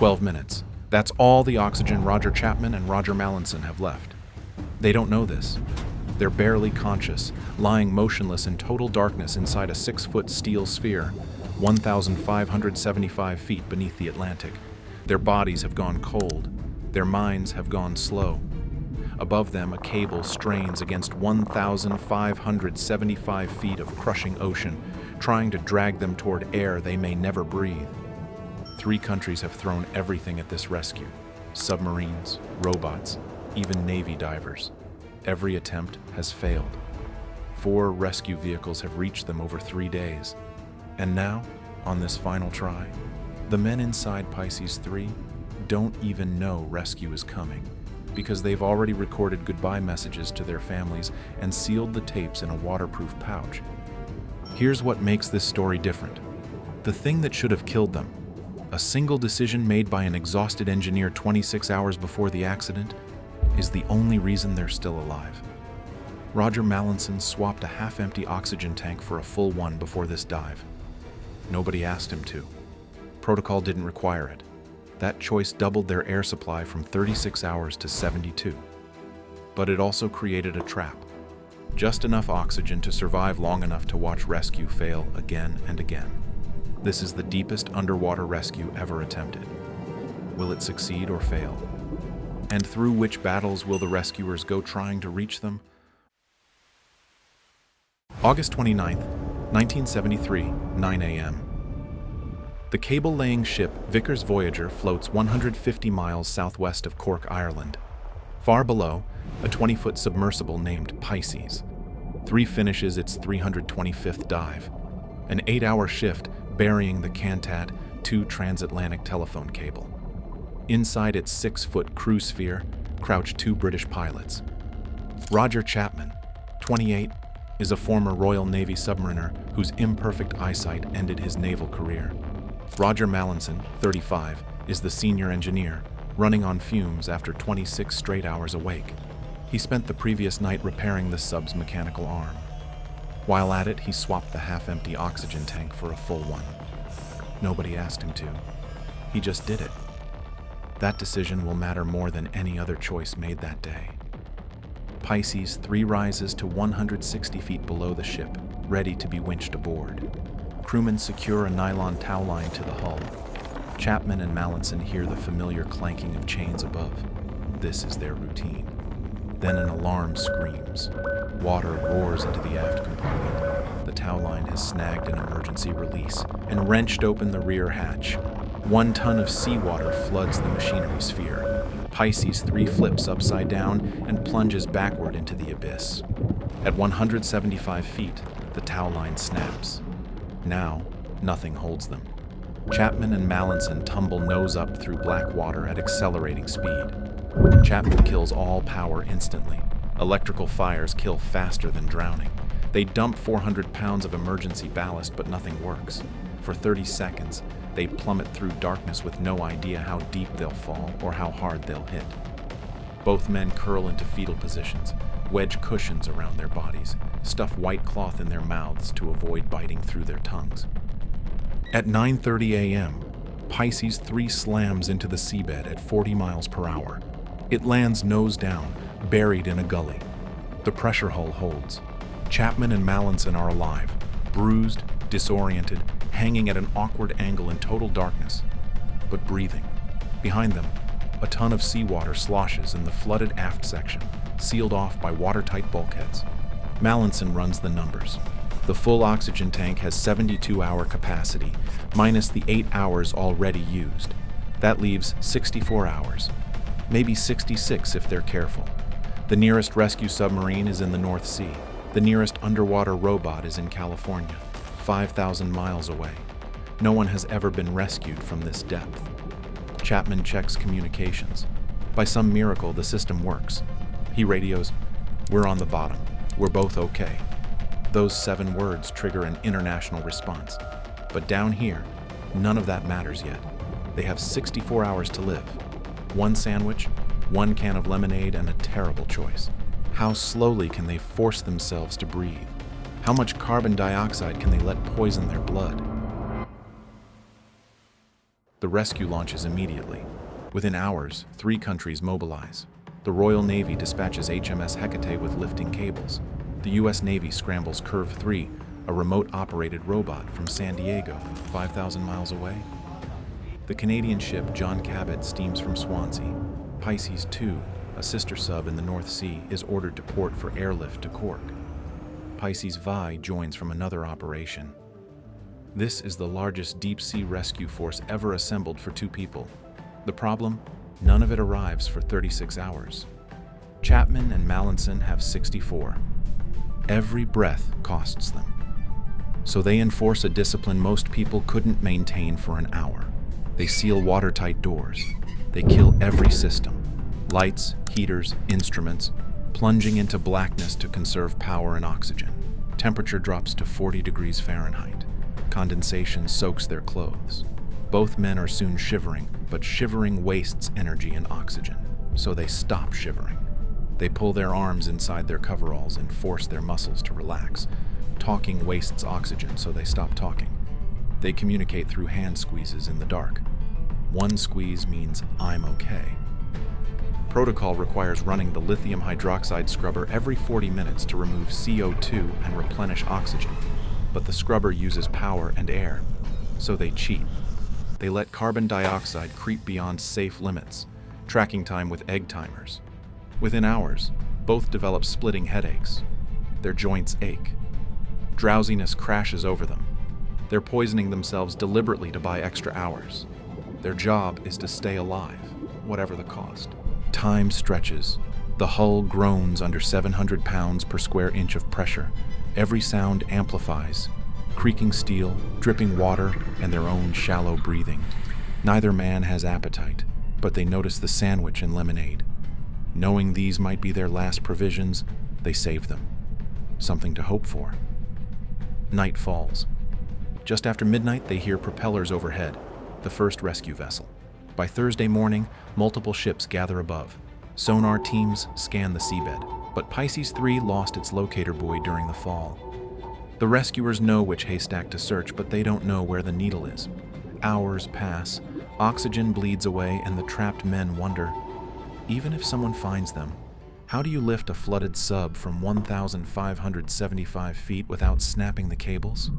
12 minutes. That's all the oxygen Roger Chapman and Roger Mallinson have left. They don't know this. They're barely conscious, lying motionless in total darkness inside a 6-foot steel sphere, 1,575 feet beneath the Atlantic. Their bodies have gone cold. Their minds have gone slow. Above them, a cable strains against 1,575 feet of crushing ocean, trying to drag them toward air they may never breathe. 3 countries have thrown everything at this rescue: submarines, robots, even Navy divers. Every attempt has failed. 4 rescue vehicles have reached them over 3 days. And now, on this final try, the men inside Pisces III don't even know rescue is coming, because they've already recorded goodbye messages to their families and sealed the tapes in a waterproof pouch. Here's what makes this story different. The thing that should have killed them, a single decision made by an exhausted engineer 26 hours before the accident, is the only reason they're still alive. Roger Mallinson swapped a half-empty oxygen tank for a full one before this dive. Nobody asked him to. Protocol didn't require it. That choice doubled their air supply from 36 hours to 72. But it also created a trap. Just enough oxygen to survive long enough to watch rescue fail again and again. This is the deepest underwater rescue ever attempted. Will it succeed or fail? And through which battles will the rescuers go trying to reach them? August 29th, 1973, 9 a.m. The cable-laying ship Vickers Voyager floats 150 miles southwest of Cork, Ireland. Far below, a 20-foot submersible named Pisces III finishes its 325th dive, an 8-hour shift burying the Cantat 2 transatlantic telephone cable. Inside its 6-foot crew sphere crouch 2 British pilots. Roger Chapman, 28, is a former Royal Navy submariner whose imperfect eyesight ended his naval career. Roger Mallinson, 35, is the senior engineer, running on fumes after 26 straight hours awake. He spent the previous night repairing the sub's mechanical arm. While at it, he swapped the half-empty oxygen tank for a full one. Nobody asked him to. He just did it. That decision will matter more than any other choice made that day. Pisces III rises to 160 feet below the ship, ready to be winched aboard. Crewmen secure a nylon tow line to the hull. Chapman and Mallinson hear the familiar clanking of chains above. This is their routine. Then an alarm screams. Water roars into the aft compartment. The tow line has snagged an emergency release and wrenched open the rear hatch. 1 ton of seawater floods the machinery sphere. Pisces III flips upside down and plunges backward into the abyss. At 175 feet, the tow line snaps. Now, nothing holds them. Chapman and Mallinson tumble nose up through black water at accelerating speed. Chapman kills all power instantly. Electrical fires kill faster than drowning. They dump 400 pounds of emergency ballast, but nothing works. For 30 seconds, they plummet through darkness with no idea how deep they'll fall or how hard they'll hit. Both men curl into fetal positions, wedge cushions around their bodies, stuff white cloth in their mouths to avoid biting through their tongues. At 9:30 a.m., Pisces III slams into the seabed at 40 miles per hour. It lands nose down, buried in a gully. The pressure hull holds. Chapman and Mallinson are alive, bruised, disoriented, hanging at an awkward angle in total darkness, but breathing. Behind them, a ton of seawater sloshes in the flooded aft section, sealed off by watertight bulkheads. Mallinson runs the numbers. The full oxygen tank has 72-hour capacity, minus the 8 hours already used. That leaves 64 hours, maybe 66 if they're careful. The nearest rescue submarine is in the North Sea. The nearest underwater robot is in California, 5,000 miles away. No one has ever been rescued from this depth. Chapman checks communications. By some miracle, the system works. He radios, "We're on the bottom. We're both okay." Those 7 words trigger an international response. But down here, none of that matters yet. They have 64 hours to live. 1 sandwich, 1 can of lemonade, and a terrible choice. How slowly can they force themselves to breathe? How much carbon dioxide can they let poison their blood? The rescue launches immediately. Within hours, 3 countries mobilize. The Royal Navy dispatches HMS Hecate with lifting cables. The U.S. Navy scrambles Curve 3, a remote-operated robot from San Diego, 5,000 miles away. The Canadian ship John Cabot steams from Swansea. Pisces II, a sister sub in the North Sea, is ordered to port for airlift to Cork. Pisces VI joins from another operation. This is the largest deep-sea rescue force ever assembled for 2 people. The problem? None of it arrives for 36 hours. Chapman and Mallinson have 64. Every breath costs them. So they enforce a discipline most people couldn't maintain for an hour. They seal watertight doors. They kill every system. Lights, heaters, instruments, plunging into blackness to conserve power and oxygen. Temperature drops to 40 degrees Fahrenheit. Condensation soaks their clothes. Both men are soon shivering, but shivering wastes energy and oxygen, so they stop shivering. They pull their arms inside their coveralls and force their muscles to relax. Talking wastes oxygen, so they stop talking. They communicate through hand squeezes in the dark. One squeeze means, "I'm okay." Protocol requires running the lithium hydroxide scrubber every 40 minutes to remove CO2 and replenish oxygen. But the scrubber uses power and air, so they cheat. They let carbon dioxide creep beyond safe limits, tracking time with egg timers. Within hours, both develop splitting headaches. Their joints ache. Drowsiness crashes over them. They're poisoning themselves deliberately to buy extra hours. Their job is to stay alive, whatever the cost. Time stretches. The hull groans under 700 pounds per square inch of pressure. Every sound amplifies. Creaking steel, dripping water, and their own shallow breathing. Neither man has appetite, but they notice the sandwich and lemonade. Knowing these might be their last provisions, they save them. Something to hope for. Night falls. Just after midnight, they hear propellers overhead, the first rescue vessel. By Thursday morning, multiple ships gather above. Sonar teams scan the seabed, but Pisces III lost its locator buoy during the fall. The rescuers know which haystack to search, but they don't know where the needle is. Hours pass, oxygen bleeds away, and the trapped men wonder, even if someone finds them, how do you lift a flooded sub from 1,575 feet without snapping the cables?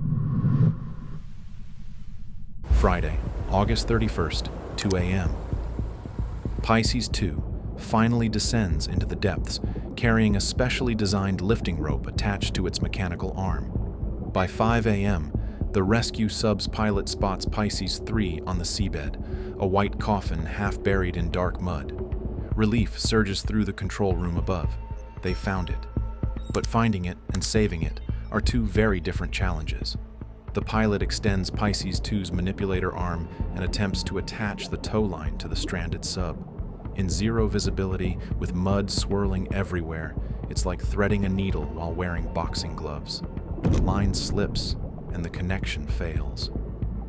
Friday, August 31st, 2 a.m. Pisces II finally descends into the depths, carrying a specially designed lifting rope attached to its mechanical arm. By 5 a.m., the rescue sub's pilot spots Pisces III on the seabed, a white coffin half buried in dark mud. Relief surges through the control room above. They found it. But finding it and saving it are 2 very different challenges. The pilot extends Pisces II's manipulator arm and attempts to attach the tow line to the stranded sub. In zero visibility, with mud swirling everywhere, it's like threading a needle while wearing boxing gloves. The line slips, and the connection fails.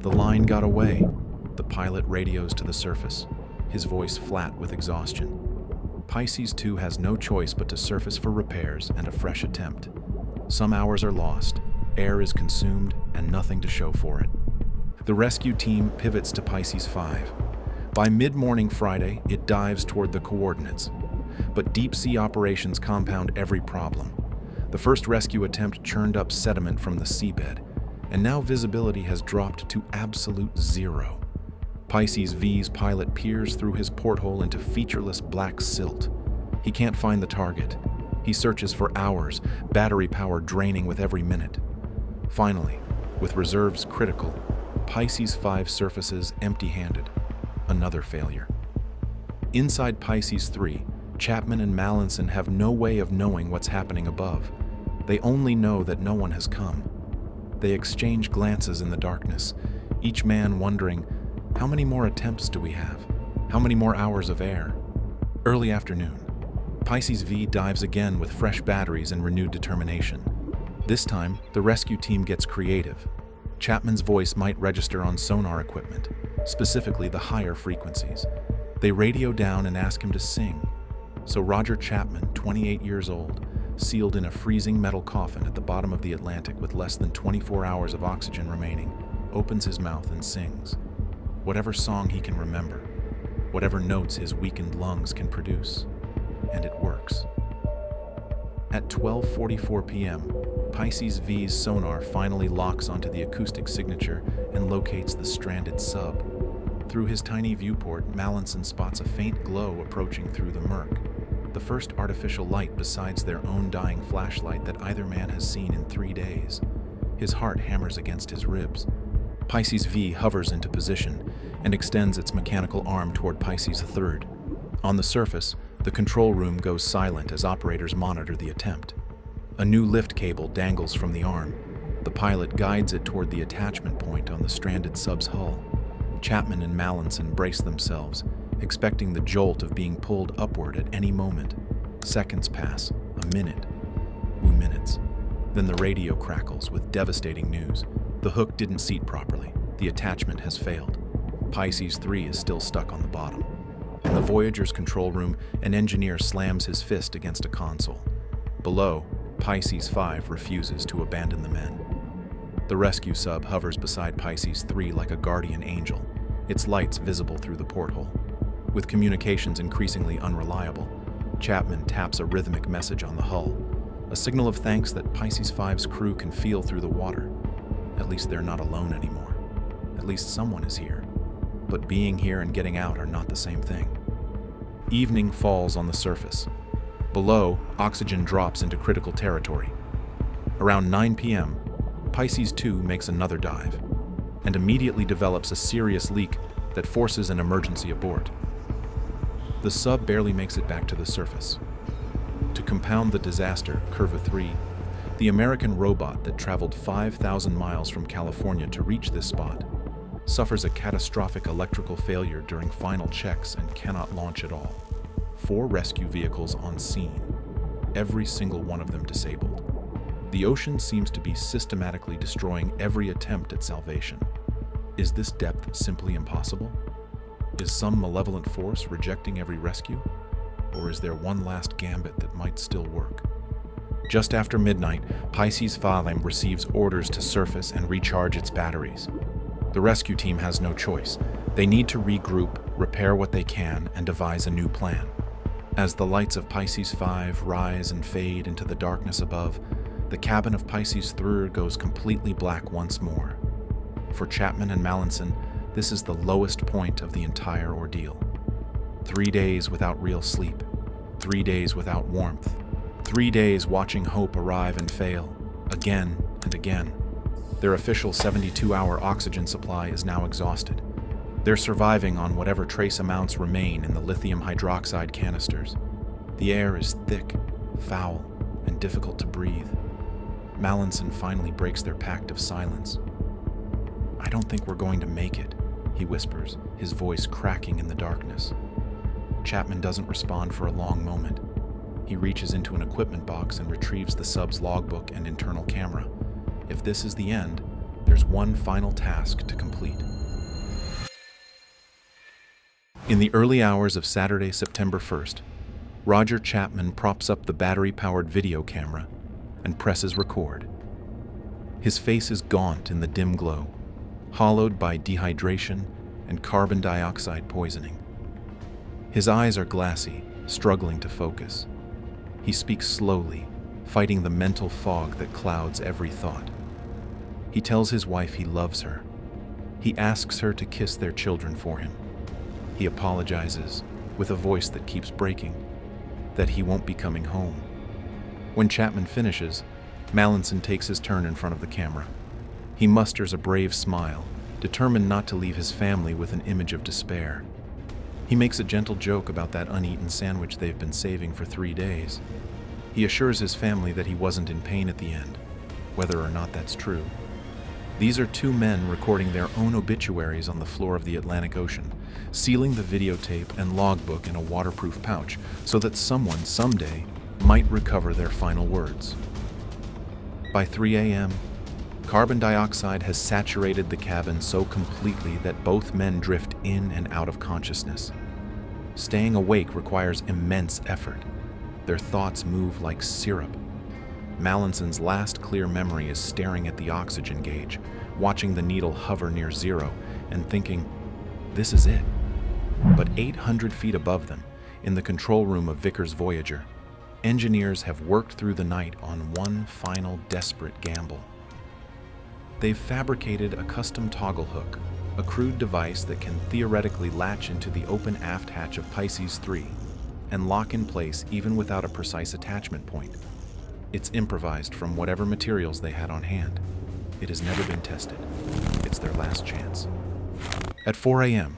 The line got away. The pilot radios to the surface, his voice flat with exhaustion. Pisces II has no choice but to surface for repairs and a fresh attempt. Some hours are lost, air is consumed, and nothing to show for it. The rescue team pivots to Pisces V. By mid-morning Friday, it dives toward the coordinates. But deep-sea operations compound every problem. The first rescue attempt churned up sediment from the seabed, and now visibility has dropped to absolute zero. Pisces V's pilot peers through his porthole into featureless black silt. He can't find the target. He searches for hours, battery power draining with every minute. Finally, with reserves critical, Pisces V surfaces empty-handed. Another failure. Inside Pisces III, Chapman and Mallinson have no way of knowing what's happening above. They only know that no one has come. They exchange glances in the darkness, each man wondering, how many more attempts do we have? How many more hours of air? Early afternoon. Pisces V dives again with fresh batteries and renewed determination. This time, the rescue team gets creative. Chapman's voice might register on sonar equipment, specifically the higher frequencies. They radio down and ask him to sing. So Roger Chapman, 28 years old, sealed in a freezing metal coffin at the bottom of the Atlantic with less than 24 hours of oxygen remaining, opens his mouth and sings. whatever song he can remember, whatever notes his weakened lungs can produce. And it works. At 12:44 p.m., Pisces V's sonar finally locks onto the acoustic signature and locates the stranded sub. Through his tiny viewport, Mallinson spots a faint glow approaching through the murk, the first artificial light besides their own dying flashlight that either man has seen in 3 days. His heart hammers against his ribs. Pisces V hovers into position and extends its mechanical arm toward Pisces III. On the surface, the control room goes silent as operators monitor the attempt. A new lift cable dangles from the arm. The pilot guides it toward the attachment point on the stranded sub's hull. Chapman and Mallinson brace themselves, expecting the jolt of being pulled upward at any moment. Seconds pass, a minute, 2 minutes. Then the radio crackles with devastating news. The hook didn't seat properly. The attachment has failed. Pisces III is still stuck on the bottom. In the Voyager's control room, an engineer slams his fist against a console. Below, Pisces V refuses to abandon the men. The rescue sub hovers beside Pisces III like a guardian angel, its lights visible through the porthole. With communications increasingly unreliable, Chapman taps a rhythmic message on the hull, a signal of thanks that Pisces V's crew can feel through the water. At least they're not alone anymore. At least someone is here. But being here and getting out are not the same thing. Evening falls on the surface. Below, oxygen drops into critical territory. Around 9 p.m., Pisces II makes another dive and immediately develops a serious leak that forces an emergency abort. The sub barely makes it back to the surface. To compound the disaster, Curva 3, the American robot that traveled 5,000 miles from California to reach this spot, suffers a catastrophic electrical failure during final checks and cannot launch at all. 4 rescue vehicles on scene, every single one of them disabled. The ocean seems to be systematically destroying every attempt at salvation. Is this depth simply impossible? Is some malevolent force rejecting every rescue? Or is there one last gambit that might still work? Just after midnight, Pisces V receives orders to surface and recharge its batteries. The rescue team has no choice. They need to regroup, repair what they can, and devise a new plan. As the lights of Pisces V rise and fade into the darkness above, the cabin of Pisces III goes completely black once more. For Chapman and Mallinson, this is the lowest point of the entire ordeal. 3 days without real sleep, 3 days without warmth, 3 days watching hope arrive and fail, again and again. Their official 72-hour oxygen supply is now exhausted. They're surviving on whatever trace amounts remain in the lithium hydroxide canisters. The air is thick, foul, and difficult to breathe. Mallinson finally breaks their pact of silence. "I don't think we're going to make it," he whispers, his voice cracking in the darkness. Chapman doesn't respond for a long moment. He reaches into an equipment box and retrieves the sub's logbook and internal camera. If this is the end, there's one final task to complete. In the early hours of Saturday, September 1st, Roger Chapman props up the battery-powered video camera and presses record. His face is gaunt in the dim glow, hollowed by dehydration and carbon dioxide poisoning. His eyes are glassy, struggling to focus. He speaks slowly, fighting the mental fog that clouds every thought. He tells his wife he loves her. He asks her to kiss their children for him. He apologizes, with a voice that keeps breaking, that he won't be coming home. When Chapman finishes, Mallinson takes his turn in front of the camera. He musters a brave smile, determined not to leave his family with an image of despair. He makes a gentle joke about that uneaten sandwich they've been saving for 3 days. He assures his family that he wasn't in pain at the end, whether or not that's true. These are 2 men recording their own obituaries on the floor of the Atlantic Ocean, sealing the videotape and logbook in a waterproof pouch so that someone someday might recover their final words. By 3 a.m., carbon dioxide has saturated the cabin so completely that both men drift in and out of consciousness. Staying awake requires immense effort. Their thoughts move like syrup. Mallinson's last clear memory is staring at the oxygen gauge, watching the needle hover near 0, and thinking, This is it. But 800 feet above them, in the control room of Vickers Voyager, engineers have worked through the night on one final desperate gamble. They've fabricated a custom toggle hook, a crude device that can theoretically latch into the open aft hatch of Pisces III and lock in place even without a precise attachment point. It's improvised from whatever materials they had on hand. It has never been tested. It's their last chance. At 4 a.m.,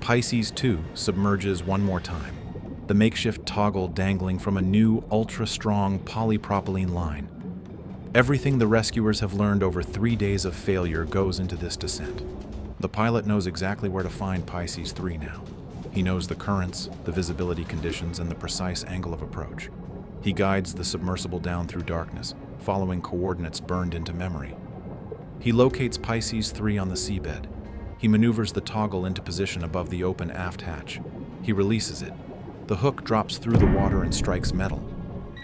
Pisces II submerges one more time, the makeshift toggle dangling from a new, ultra-strong polypropylene line. Everything the rescuers have learned over 3 days of failure goes into this descent. The pilot knows exactly where to find Pisces III now. He knows the currents, the visibility conditions, and the precise angle of approach. He guides the submersible down through darkness, following coordinates burned into memory. He locates Pisces III on the seabed. He maneuvers the toggle into position above the open aft hatch. He releases it. The hook drops through the water and strikes metal.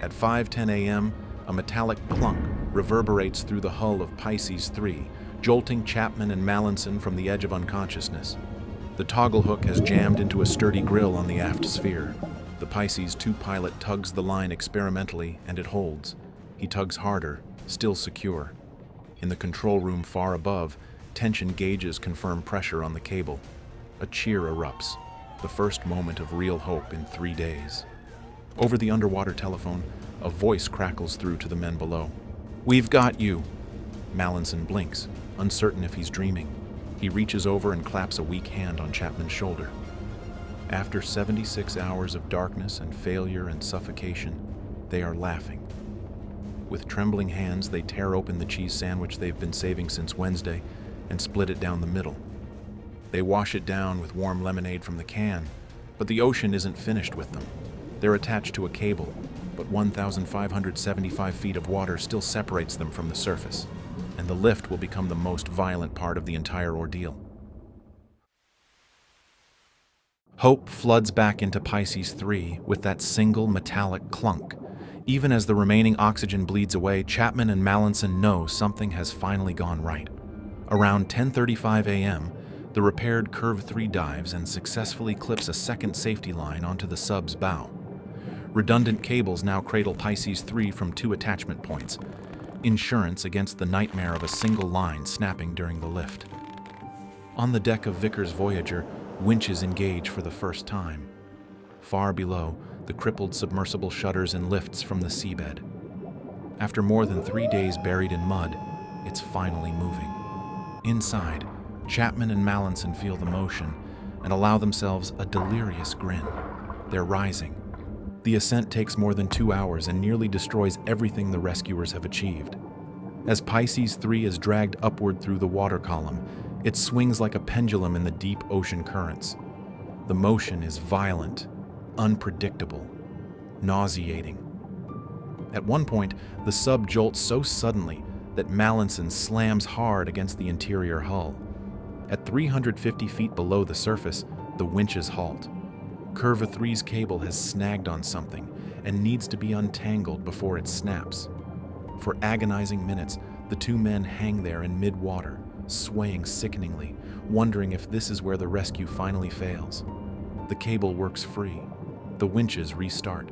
At 5:10 a.m., a metallic clunk reverberates through the hull of Pisces III, jolting Chapman and Mallinson from the edge of unconsciousness. The toggle hook has jammed into a sturdy grill on the aft sphere. The Pisces II pilot tugs the line experimentally, and it holds. He tugs harder, still secure. In the control room far above, tension gauges confirm pressure on the cable. A cheer erupts, the first moment of real hope in 3 days. Over the underwater telephone, a voice crackles through to the men below. "We've got you." Mallinson blinks, uncertain if he's dreaming. He reaches over and claps a weak hand on Chapman's shoulder. After 76 hours of darkness and failure and suffocation, they are laughing. With trembling hands, they tear open the cheese sandwich they've been saving since Wednesday and split it down the middle. They wash it down with warm lemonade from the can, but the ocean isn't finished with them. They're attached to a cable, but 1,575 feet of water still separates them from the surface, and the lift will become the most violent part of the entire ordeal. Hope floods back into Pisces III with that single metallic clunk. Even as the remaining oxygen bleeds away, Chapman and Mallinson know something has finally gone right. Around 10:35 a.m., the repaired Curve 3 dives and successfully clips a second safety line onto the sub's bow. Redundant cables now cradle Pisces III from 2 attachment points, insurance against the nightmare of a single line snapping during the lift. On the deck of Vickers Voyager, winches engage for the first time. Far below, the crippled submersible shudders and lifts from the seabed. After more than 3 days buried in mud, it's finally moving. Inside, Chapman and Mallinson feel the motion and allow themselves a delirious grin. They're rising. The ascent takes more than 2 hours and nearly destroys everything the rescuers have achieved. As Pisces III is dragged upward through the water column, it swings like a pendulum in the deep ocean currents. The motion is violent, unpredictable, nauseating. At one point, the sub jolts so suddenly that Mallinson slams hard against the interior hull. At 350 feet below the surface, the winches halt. Curve 3's cable has snagged on something and needs to be untangled before it snaps. For agonizing minutes, the 2 men hang there in mid-water, swaying sickeningly, wondering if this is where the rescue finally fails. The cable works free. The winches restart.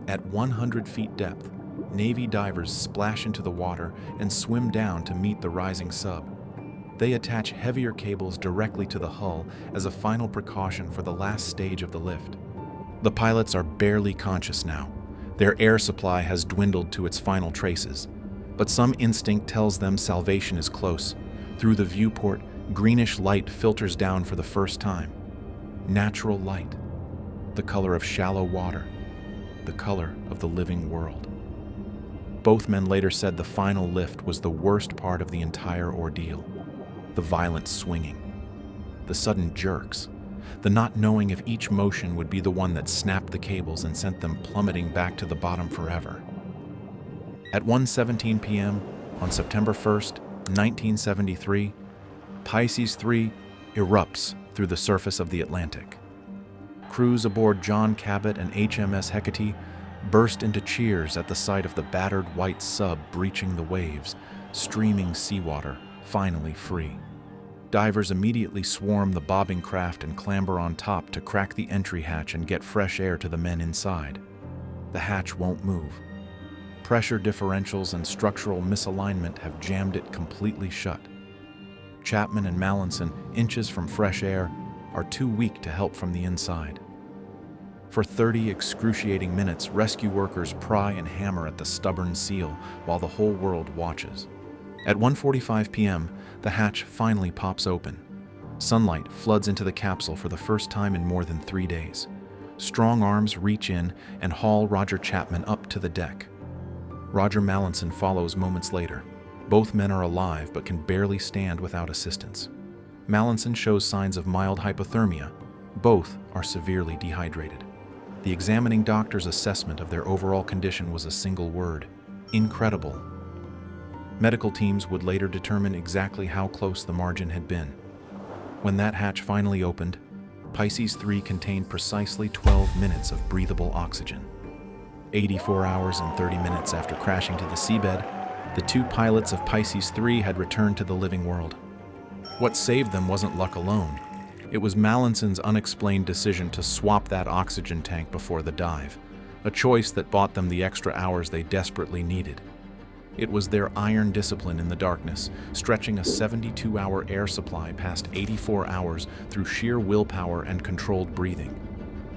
At 100 feet depth, Navy divers splash into the water and swim down to meet the rising sub. They attach heavier cables directly to the hull as a final precaution for the last stage of the lift. The pilots are barely conscious now. Their air supply has dwindled to its final traces, but some instinct tells them salvation is close. Through the viewport, greenish light filters down for the first time. Natural light, the color of shallow water, the color of the living world. Both men later said the final lift was the worst part of the entire ordeal. The violent swinging, the sudden jerks, the not knowing if each motion would be the one that snapped the cables and sent them plummeting back to the bottom forever. At 1:17 p.m. on September 1st, 1973, Pisces III erupts through the surface of the Atlantic. Crews aboard John Cabot and HMS Hecate burst into cheers at the sight of the battered white sub breaching the waves, streaming seawater, finally free. Divers immediately swarm the bobbing craft and clamber on top to crack the entry hatch and get fresh air to the men inside. The hatch won't move. Pressure differentials and structural misalignment have jammed it completely shut. Chapman and Mallinson, inches from fresh air, are too weak to help from the inside. For 30 excruciating minutes, rescue workers pry and hammer at the stubborn seal while the whole world watches. At 1:45 p.m., the hatch finally pops open. Sunlight floods into the capsule for the first time in more than 3 days. Strong arms reach in and haul Roger Chapman up to the deck. Roger Mallinson follows moments later. Both men are alive but can barely stand without assistance. Mallinson shows signs of mild hypothermia. Both are severely dehydrated. The examining doctor's assessment of their overall condition was a single word: incredible. Medical teams would later determine exactly how close the margin had been. When that hatch finally opened, Pisces III contained precisely 12 minutes of breathable oxygen. 84 hours and 30 minutes after crashing to the seabed, the two pilots of Pisces III had returned to the living world. What saved them wasn't luck alone. It was Mallinson's unexplained decision to swap that oxygen tank before the dive, a choice that bought them the extra hours they desperately needed. It was their iron discipline in the darkness, stretching a 72-hour air supply past 84 hours through sheer willpower and controlled breathing.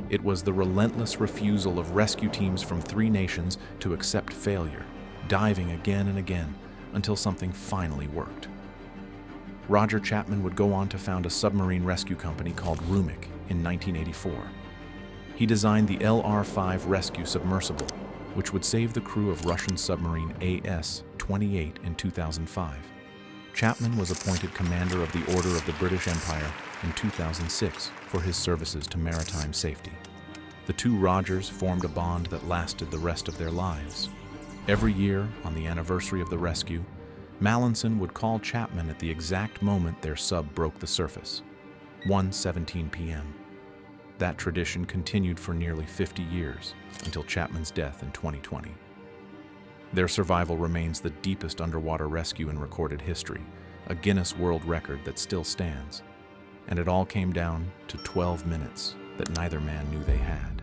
It was the relentless refusal of rescue teams from 3 nations to accept failure, diving again and again until something finally worked. Roger Chapman would go on to found a submarine rescue company called Rumik in 1984. He designed the LR-5 rescue submersible, which would save the crew of Russian submarine AS-28 in 2005. Chapman was appointed commander of the Order of the British Empire in 2006 for his services to maritime safety. The two Rogers formed a bond that lasted the rest of their lives. Every year, on the anniversary of the rescue, Mallinson would call Chapman at the exact moment their sub broke the surface, 1:17 p.m. That tradition continued for nearly 50 years, until Chapman's death in 2020. Their survival remains the deepest underwater rescue in recorded history, a Guinness World Record that still stands. And it all came down to 12 minutes that neither man knew they had.